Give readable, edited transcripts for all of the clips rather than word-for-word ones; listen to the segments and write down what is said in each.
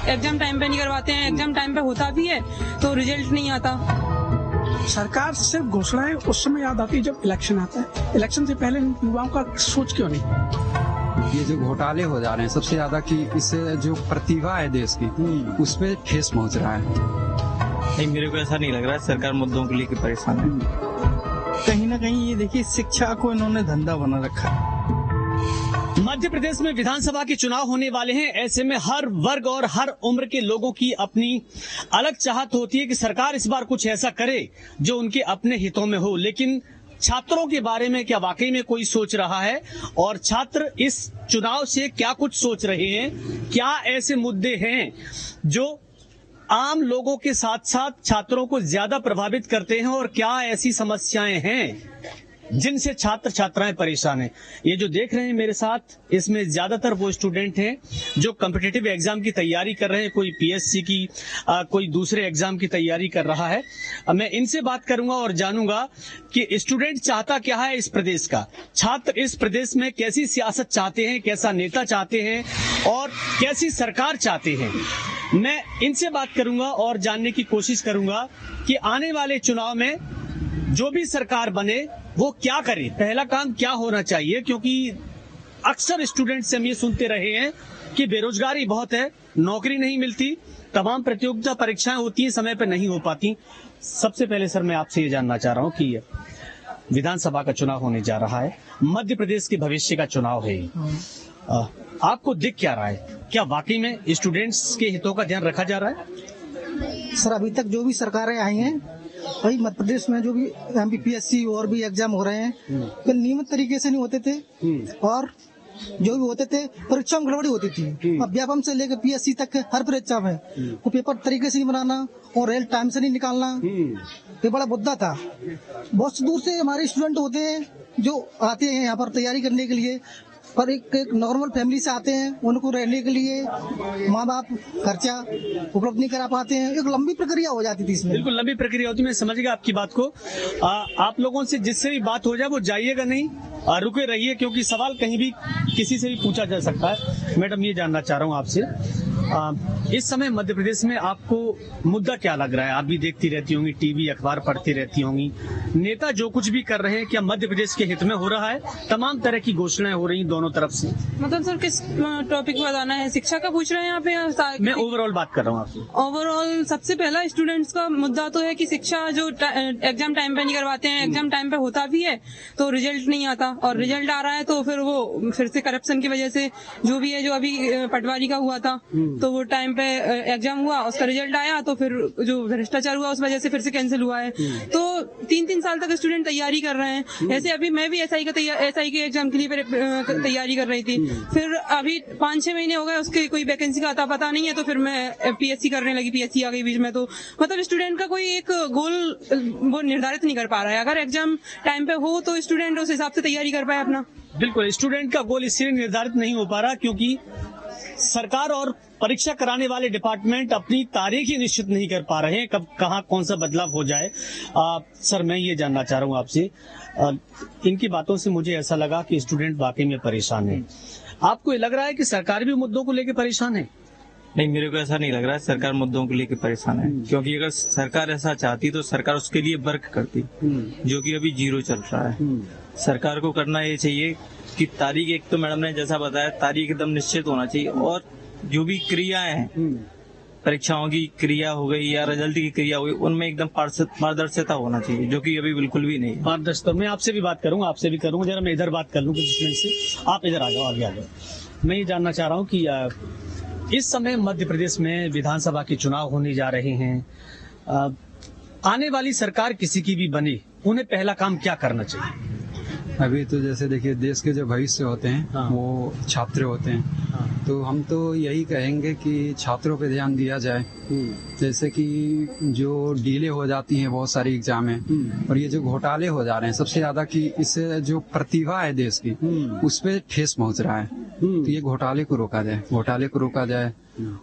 Exam time पे नहीं करवाते हैं, एग्जाम टाइम पे होता भी है तो रिजल्ट नहीं आता। सरकार सिर्फ घोषणाएं उस समय याद आती है जब इलेक्शन आता है। इलेक्शन से पहले युवाओं का सोच क्यों नहीं? ये जो घोटाले हो जा रहे हैं सबसे ज्यादा कि इससे जो प्रतिभा है देश की उस पे ठेस पहुंच रहा है। नहीं, मेरे को ऐसा नहीं लग रहा है सरकार मुद्दों के लेकर परेशान है। कहीं ना कहीं ये देखिए शिक्षा को इन्होंने धंधा बना रखा है। मध्य प्रदेश में विधानसभा के चुनाव होने वाले हैं। ऐसे में हर वर्ग और हर उम्र के लोगों की अपनी अलग चाहत होती है कि सरकार इस बार कुछ ऐसा करे जो उनके अपने हितों में हो। लेकिन छात्रों के बारे में क्या वाकई में कोई सोच रहा है और छात्र इस चुनाव से क्या कुछ सोच रहे हैं? क्या ऐसे मुद्दे हैं जो आम लोगों के साथ साथ छात्रों को ज्यादा प्रभावित करते हैं और क्या ऐसी समस्याएं हैं जिनसे छात्र छात्राएं परेशान हैं? ये जो देख रहे हैं मेरे साथ, इसमें ज्यादातर वो स्टूडेंट हैं जो कॉम्पिटिटिव एग्जाम की तैयारी कर रहे हैं, कोई पीएससी की, कोई दूसरे एग्जाम की तैयारी कर रहा है। मैं इनसे बात करूंगा और जानूंगा कि स्टूडेंट चाहता क्या है इस प्रदेश का, छात्र इस प्रदेश में कैसी सियासत चाहते हैं, कैसा नेता चाहते हैं और कैसी सरकार चाहते हैं। मैं इनसे बात करूंगा और जानने की कोशिश करूंगा कि आने वाले चुनाव में जो भी सरकार बने वो क्या करे, पहला काम क्या होना चाहिए। क्योंकि अक्सर स्टूडेंट से हम ये सुनते रहे हैं कि बेरोजगारी बहुत है, नौकरी नहीं मिलती, तमाम प्रतियोगिता परीक्षाएं होती हैं, समय पर नहीं हो पाती। सबसे पहले सर मैं आपसे ये जानना चाह रहा हूँ कि विधानसभा का चुनाव होने जा रहा है, मध्य प्रदेश के भविष्य का चुनाव है, आपको दिख क्या रहा है? क्या वाकई में स्टूडेंट्स के हितों का ध्यान रखा जा रहा है? सर अभी तक जो भी सरकारें आई हैं वही मध्य प्रदेश में जो भी MPPSC और भी एग्जाम हो रहे हैं तो नियमित तरीके से नहीं होते थे और जो भी होते थे परीक्षा में गड़बड़ी होती थी। अब व्यापम से लेकर PSC तक हर परीक्षा में वो पेपर तरीके से नहीं बनाना और रेल टाइम से नहीं निकालना, ये बड़ा मुद्दा था। बहुत दूर से हमारे स्टूडेंट होते हैं जो आते हैं यहाँ पर तैयारी करने के लिए, पर एक नॉर्मल फैमिली से आते हैं, उनको रहने के लिए माँ बाप खर्चा उपलब्ध नहीं करा पाते हैं। एक लंबी प्रक्रिया हो जाती थी इसमें। बिल्कुल लंबी प्रक्रिया होती है, मैं समझ गया आपकी बात को। आप लोगों से जिससे भी बात हो जाए वो जाइएगा नहीं, रुके रहिए, क्योंकि सवाल कहीं भी किसी से भी पूछा जा सकता है। मैडम ये जानना चाह रहा हूँ आपसे, इस समय मध्य प्रदेश में आपको मुद्दा क्या लग रहा है? आप भी देखती रहती होंगी, टीवी अखबार पढ़ती रहती होंगी, नेता जो कुछ भी कर रहे हैं क्या मध्य प्रदेश के हित में हो रहा है? तमाम तरह की घोषणाएं हो रही दोनों तरफ से। मतलब सर किस टॉपिक पर बताना है? शिक्षा का पूछ रहे हैं यहाँ पे? मैं ओवरऑल बात कर रहा हूँ आपसे। ओवरऑल सबसे पहला स्टूडेंट्स का मुद्दा तो है कि शिक्षा जो एग्जाम टाइम पे नहीं करवाते हैं, एग्जाम टाइम पे होता भी है तो रिजल्ट नहीं आता, और रिजल्ट आ रहा है तो फिर वो फिर से करप्शन की वजह से जो भी है, जो अभी पटवारी का हुआ था तो वो टाइम पे एग्जाम हुआ, उसका रिजल्ट आया तो फिर जो भ्रष्टाचार हुआ उस वजह से फिर से कैंसिल हुआ है। तो 3-3 साल तक स्टूडेंट तैयारी कर रहे हैं। ऐसे अभी मैं भी SI के एग्जाम के लिए तैयारी कर रही थी, फिर अभी 5-6 महीने हो गए उसके कोई वैकेंसी का आता पता नहीं है, तो फिर मैं PSC करने लगी, PSC आ गई बीच में। तो मतलब स्टूडेंट का कोई एक गोल वो निर्धारित नहीं कर पा रहा है। अगर एग्जाम टाइम पे हो तो स्टूडेंट उस हिसाब से तैयारी कर पाए अपना। बिल्कुल, स्टूडेंट का गोल इसलिए निर्धारित नहीं हो पा रहा क्योंकि सरकार और परीक्षा कराने वाले डिपार्टमेंट अपनी तारीख ही निश्चित नहीं कर पा रहे हैं, कब कहाँ कौन सा बदलाव हो जाए। सर मैं ये जानना चाह रहा हूँ आपसे, इनकी बातों से मुझे ऐसा लगा कि स्टूडेंट वाकई में परेशान है। आपको लग रहा है कि सरकार भी मुद्दों को लेकर परेशान है? नहीं, मेरे को ऐसा नहीं लग रहा है सरकार मुद्दों को लेकर परेशान है, क्योंकि अगर सरकार ऐसा चाहती तो सरकार उसके लिए वर्क करती, जो कि अभी 0 चल रहा है। सरकार को करना ये चाहिए कि तारीख, एक तो मैडम ने जैसा बताया, तारीख एकदम निश्चित होना चाहिए, और जो भी क्रियाएं हैं, परीक्षाओं की क्रिया हो गई या रिजल्ट की क्रिया हो गई, उनमें एकदम पारदर्शिता होना चाहिए, जो कि अभी बिल्कुल भी नहीं है। पारदर्शिता, मैं आपसे भी बात करूंगा, आपसे भी करूंगा, जरा मैं इधर बात कर लूँ स्टूडेंट से। आप इधर आ जाओ, आगे आ जाओ। मैं ये जानना चाह रहा हूँ कि इस समय मध्य प्रदेश में विधानसभा के चुनाव होने जा रहे हैं, आने वाली सरकार किसी की भी बने, उन्हें पहला काम क्या करना चाहिए? अभी तो जैसे देखिए देश के जो भविष्य होते हैं वो छात्र होते हैं, तो हम तो यही कहेंगे कि छात्रों पे ध्यान दिया जाए। जैसे कि जो डीले हो जाती हैं बहुत सारी एग्जाम में और ये जो घोटाले हो जा रहे हैं सबसे ज्यादा कि इससे जो प्रतिभा है देश की उस पे ठेस पहुंच रहा है। तो ये घोटाले को रोका जाए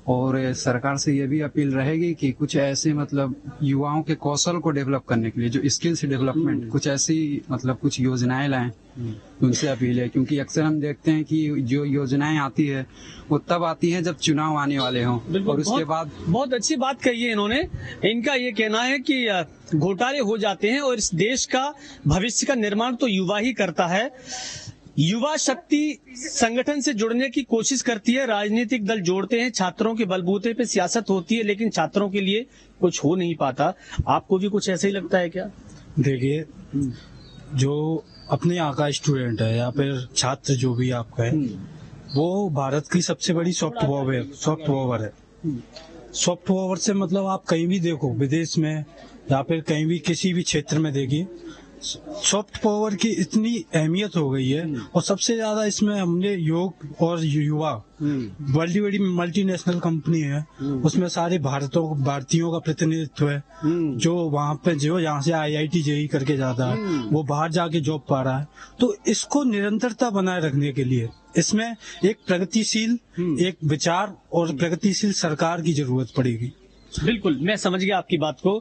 और सरकार से ये भी अपील रहेगी कि कुछ ऐसे मतलब युवाओं के कौशल को डेवलप करने के लिए जो स्किल्स डेवलपमेंट कुछ ऐसी मतलब कुछ योजनाएं लाएं, उनसे अपील है। क्योंकि अक्सर हम देखते हैं कि जो योजनाएं आती है वो तब आती है जब चुनाव आने वाले हों और उसके बाद। बहुत अच्छी बात कही है इन्होंने। इनका ये कहना है कि घोटाले हो जाते हैं और इस देश का भविष्य का निर्माण तो युवा ही करता है। युवा शक्ति संगठन से जुड़ने की कोशिश करती है, राजनीतिक दल जोड़ते हैं, छात्रों के बलबूते पे सियासत होती है, लेकिन छात्रों के लिए कुछ हो नहीं पाता। आपको भी कुछ ऐसा ही लगता है क्या? देखिए, जो अपने यहाँ का स्टूडेंट है या फिर छात्र जो भी आपका है, वो भारत की सबसे बड़ी सॉफ्ट पावर है। सॉफ्ट पावर से मतलब आप कहीं भी देखो, विदेश में या फिर कहीं भी किसी भी क्षेत्र में देखिए, सॉफ्ट पावर की इतनी अहमियत हो गई है। और सबसे ज्यादा इसमें हमने योग और युवा, बड़ी बड़ी मल्टीनेशनल कंपनी है, उसमें सारे भारतीयों का प्रतिनिधित्व है। जो वहाँ पे जो यहाँ से IIT JEE करके जाता है वो बाहर जाके जॉब पा रहा है। तो इसको निरंतरता बनाए रखने के लिए इसमें एक प्रगतिशील एक विचार और प्रगतिशील सरकार की जरूरत पड़ेगी। बिल्कुल, मैं समझ गया आपकी बात को।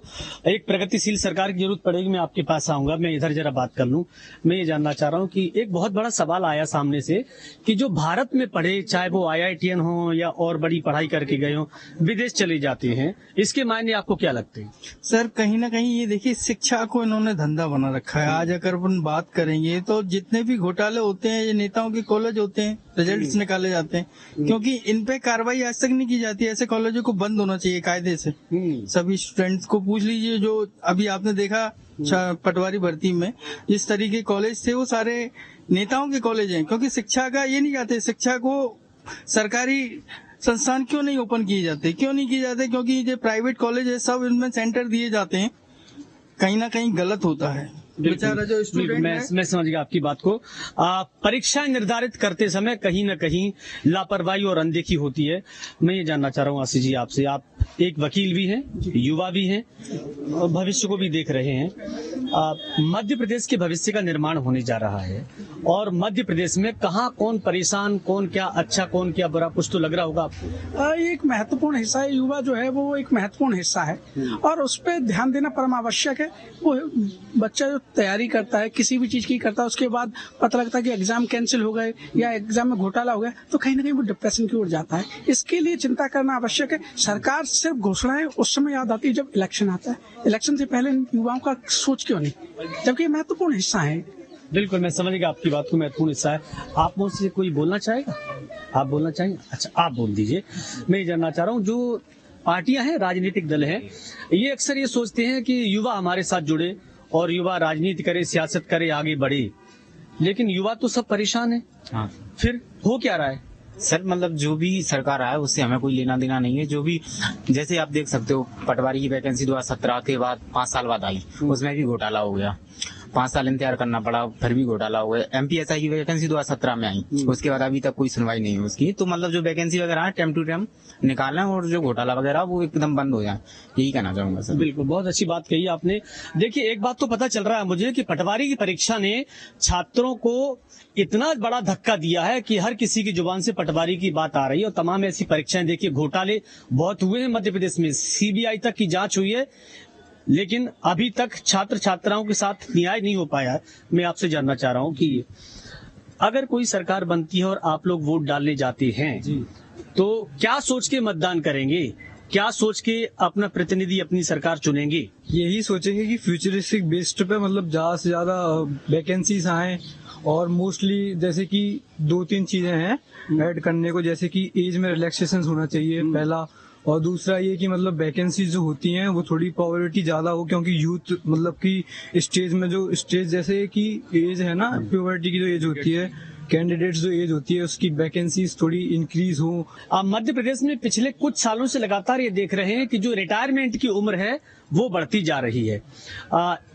एक प्रगतिशील सरकार की जरूरत पड़ेगी। मैं आपके पास आऊंगा, मैं इधर जरा बात कर लूं। मैं ये जानना चाह रहा हूं कि एक बहुत बड़ा सवाल आया सामने से कि जो भारत में पढ़े, चाहे वो IITian हो या और बड़ी पढ़ाई करके गए हो, विदेश चले जाते हैं, इसके मायने आपको क्या लगते हैं? सर, कहीं ना कहीं ये देखिए, शिक्षा को इन्होंने धंधा बना रखा है। आज अगर अपन बात करेंगे तो जितने भी घोटाले होते हैं, ये नेताओं के कॉलेज होते हैं, रिजल्ट्स निकाले जाते हैं, क्योंकि इन पे कार्रवाई आज तक नहीं की जाती। ऐसे कॉलेजों को बंद होना चाहिए कायदे से। सभी स्टूडेंट्स को पूछ लीजिए, जो अभी आपने देखा पटवारी भर्ती में जिस तरीके कॉलेज थे, वो सारे नेताओं के कॉलेज हैं। क्योंकि शिक्षा का ये नहीं कहते, शिक्षा को सरकारी संस्थान क्यों नहीं ओपन किए जाते, क्योंकि जो प्राइवेट कॉलेज है सब इनमें सेंटर दिए जाते हैं। कहीं ना कहीं गलत होता है। बेचारा जो स्टूडेंट मैं समझ गया आपकी बात को। परीक्षाएं निर्धारित करते समय कहीं न कहीं लापरवाही और अनदेखी होती है। मैं ये जानना चाह रहा हूँ आशीष जी आपसे, आप एक वकील भी हैं, युवा भी हैं और भविष्य को भी देख रहे हैं। मध्य प्रदेश के भविष्य का निर्माण होने जा रहा है और मध्य प्रदेश में कहाँ कौन परेशान, कौन क्या अच्छा, कौन क्या बुरा, कुछ तो लग रहा होगा आपको। एक महत्वपूर्ण हिस्सा है, युवा जो है वो एक महत्वपूर्ण हिस्सा है और उस पर ध्यान देना परम आवश्यक है। वो बच्चा जो तैयारी करता है, किसी भी चीज की करता है, उसके बाद पता लगता है कि एग्जाम कैंसिल हो गए या एग्जाम में घोटाला हो गया, तो कहीं ना कहीं वो डिप्रेशन की ओर जाता है। इसके लिए चिंता करना आवश्यक है। सरकार सिर्फ घोषणाएं उस समय याद आती है जब इलेक्शन आता है। इलेक्शन से पहले युवाओं का सोच क्यों नहीं, जबकि महत्वपूर्ण हिस्सा है। बिल्कुल, मैं समझ गया आपकी बात को, महत्वपूर्ण हिस्सा है। आप मुझसे कोई बोलना चाहेगा? आप बोलना चाहेंगे? अच्छा, आप बोल दीजिए। मैं ये जानना चाह रहा हूँ, जो पार्टियां हैं, राजनीतिक दल हैं, ये अक्सर ये सोचते हैं कि युवा हमारे साथ जुड़े और युवा राजनीति करे, सियासत करे, आगे बढ़े, लेकिन युवा तो सब परेशान है। हाँ, फिर हो क्या रहा है? सर मतलब जो भी सरकार आया उससे हमें कोई लेना देना नहीं है। जो भी, जैसे आप देख सकते हो, पटवारी की वैकेंसी 2017 के बाद 5 साल बाद आई, उसमें भी घोटाला हो गया। 5 साल इंतजार करना पड़ा, फिर भी घोटाला हो गया। MPSI की वैकेंसी 2017 में आई, उसके बाद अभी तक कोई सुनवाई नहीं है उसकी। तो मतलब जो वैकेंसी वगैरह है टाइम टू टाइम निकालें और जो घोटाला वगैरह वो एकदम बंद हो जाए, यही कहना चाहूंगा सर। बिल्कुल, बहुत अच्छी बात कही आपने। देखिए, एक बात तो पता चल रहा है मुझे कि पटवारी की परीक्षा ने छात्रों को इतना बड़ा धक्का दिया है कि हर किसी की जुबान से पटवारी की बात आ रही है। और तमाम ऐसी परीक्षाएं, देखिए घोटाले बहुत हुए हैं मध्य प्रदेश में, CBI तक की जांच हुई है, लेकिन अभी तक छात्र छात्राओं के साथ न्याय नहीं हो पाया। मैं आपसे जानना चाह रहा हूं कि अगर कोई सरकार बनती है और आप लोग वोट डालने जाते हैं तो क्या सोच के मतदान करेंगे, क्या सोच के अपना प्रतिनिधि, अपनी सरकार चुनेंगे? यही सोचेंगे कि फ्यूचरिस्टिक बेस्ड पे मतलब ज्यादा से ज्यादा वैकेंसीज आए और मोस्टली जैसे कि 2-3 चीजें हैं ऐड करने को, जैसे कि एज में रिलैक्सेशन होना चाहिए पहला, और दूसरा ये कि मतलब वैकेंसी जो होती हैं वो थोड़ी प्रायोरिटी ज्यादा हो, क्योंकि यूथ मतलब कि स्टेज में जो स्टेज जैसे कि एज है ना, प्यूबर्टी की जो एज होती है, कैंडिडेट्स जो एज होती है उसकी वैकेंसीज थोड़ी इंक्रीज हो। मध्य प्रदेश में पिछले कुछ सालों से लगातार ये देख रहे हैं कि जो रिटायरमेंट की उम्र है वो बढ़ती जा रही है।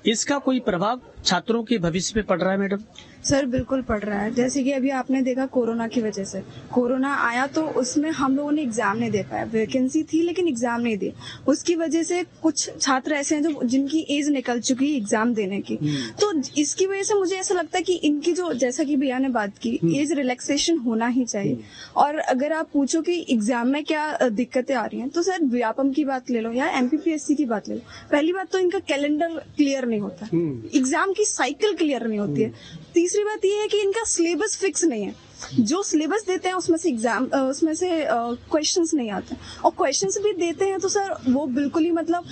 इसका कोई प्रभाव छात्रों के भविष्य पे पड़ रहा है मैडम? सर बिल्कुल पड़ रहा है। जैसे कि अभी आपने देखा कोरोना की वजह से, कोरोना आया तो उसमें हम लोगों ने एग्जाम नहीं दे पाया। वैकेंसी थी लेकिन एग्जाम नहीं दी। उसकी वजह से कुछ छात्र ऐसे हैं जो जिनकी एज निकल चुकी है एग्जाम देने की। तो इसकी वजह से मुझे ऐसा लगता है कि इनकी जो, जैसा कि भैया ने बात की, एज रिलैक्सेशन होना ही चाहिए। और अगर आप पूछो कि एग्जाम में क्या दिक्कतें आ रही हैं, तो सर व्यापम की बात ले लो या MPPSC की बात ले लो। पहली बात तो इनका कैलेंडर क्लियर नहीं होता, एग्जाम की साइकिल क्लियर नहीं होती है। तीसरी बात ये है कि इनका सिलेबस फिक्स नहीं है, जो सिलेबस देते हैं उसमें से उसमें से क्वेश्चंस नहीं आते, और क्वेश्चंस भी देते हैं तो सर वो बिल्कुल ही मतलब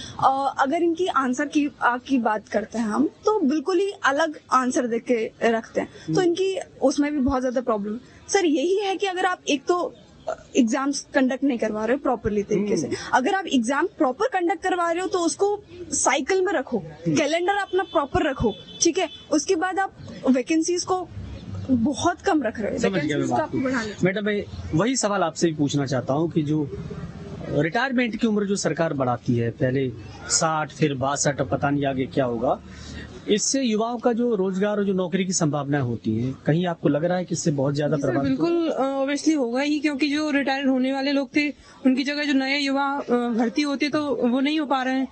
अगर इनकी आंसर की बात करते हैं हम, तो बिल्कुल ही अलग आंसर दे के रखते हैं, तो इनकी उसमें भी बहुत ज्यादा प्रॉब्लम। सर यही है कि अगर आप एक तो एग्जाम्स कंडक्ट नहीं करवा रहे हो प्रॉपरली तरीके से, अगर आप एग्जाम प्रॉपर कंडक्ट करवा रहे हो तो उसको साइकिल में रखो, कैलेंडर अपना प्रॉपर रखो, ठीक है। उसके बाद आप वैकेंसीज को बहुत कम रख रहे हैं। मैडम मैं वही सवाल आपसे भी पूछना चाहता हूँ कि जो रिटायरमेंट की उम्र जो सरकार बढ़ाती है, पहले 60 फिर 62, पता नहीं आगे क्या होगा, इससे युवाओं का जो रोजगार और जो नौकरी की संभावनाएं होती हैं, कहीं आपको लग रहा है कि इससे बहुत ज्यादा प्रभावित? बिल्कुल ऑब्वियसली होगा ही, क्योंकि जो रिटायर होने वाले लोग थे उनकी जगह जो नए युवा भर्ती होते तो वो नहीं हो पा रहे हैं,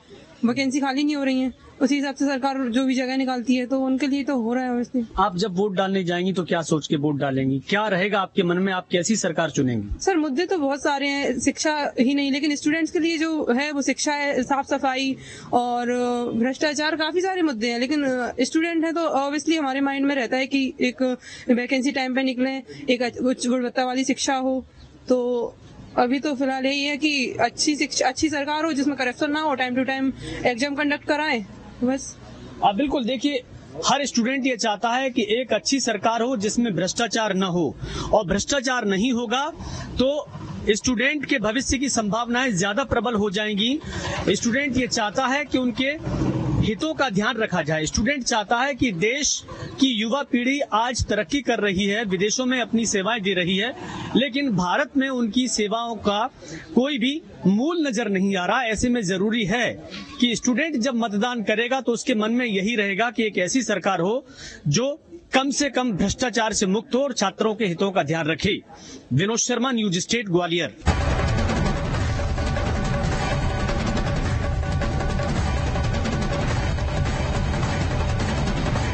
वैकेंसी खाली नहीं हो रही है, उसी हिसाब से सरकार जो भी जगह निकालती है तो उनके लिए तो हो रहा है ऑब्वियसली। आप जब वोट डालने जाएंगी तो क्या सोच के वोट डालेंगी, क्या रहेगा आपके मन में, आप कैसी सरकार चुनेंगी? सर मुद्दे तो बहुत सारे हैं, शिक्षा ही नहीं, लेकिन स्टूडेंट्स के लिए जो है वो शिक्षा है, साफ सफाई और भ्रष्टाचार, काफी सारे मुद्दे हैं। लेकिन स्टूडेंट है तो ऑब्वियसली हमारे माइंड में रहता है कि एक वैकेंसी टाइम पे निकले, एक उच्च गुणवत्ता वाली शिक्षा हो। तो अभी तो फिलहाल यही है कि अच्छी शिक्षा, अच्छी सरकार हो जिसमें करप्शन ना हो, time to time exam conduct कराएं, बस। आप बिल्कुल देखिए, हर स्टूडेंट ये चाहता है कि एक अच्छी सरकार हो जिसमें भ्रष्टाचार न हो, और भ्रष्टाचार नहीं होगा तो स्टूडेंट के भविष्य की संभावनाएं ज्यादा प्रबल हो जाएंगी। स्टूडेंट ये चाहता है कि उनके हितों का ध्यान रखा जाए। स्टूडेंट चाहता है कि देश की युवा पीढ़ी आज तरक्की कर रही है, विदेशों में अपनी सेवाएं दे रही है, लेकिन भारत में उनकी सेवाओं का कोई भी मूल नजर नहीं आ रहा। ऐसे में जरूरी है कि स्टूडेंट जब मतदान करेगा तो उसके मन में यही रहेगा कि एक ऐसी सरकार हो जो कम से कम भ्रष्टाचार से मुक्त हो और छात्रों के हितों का ध्यान रखे। Vinod Sharma, news state, Gwalior.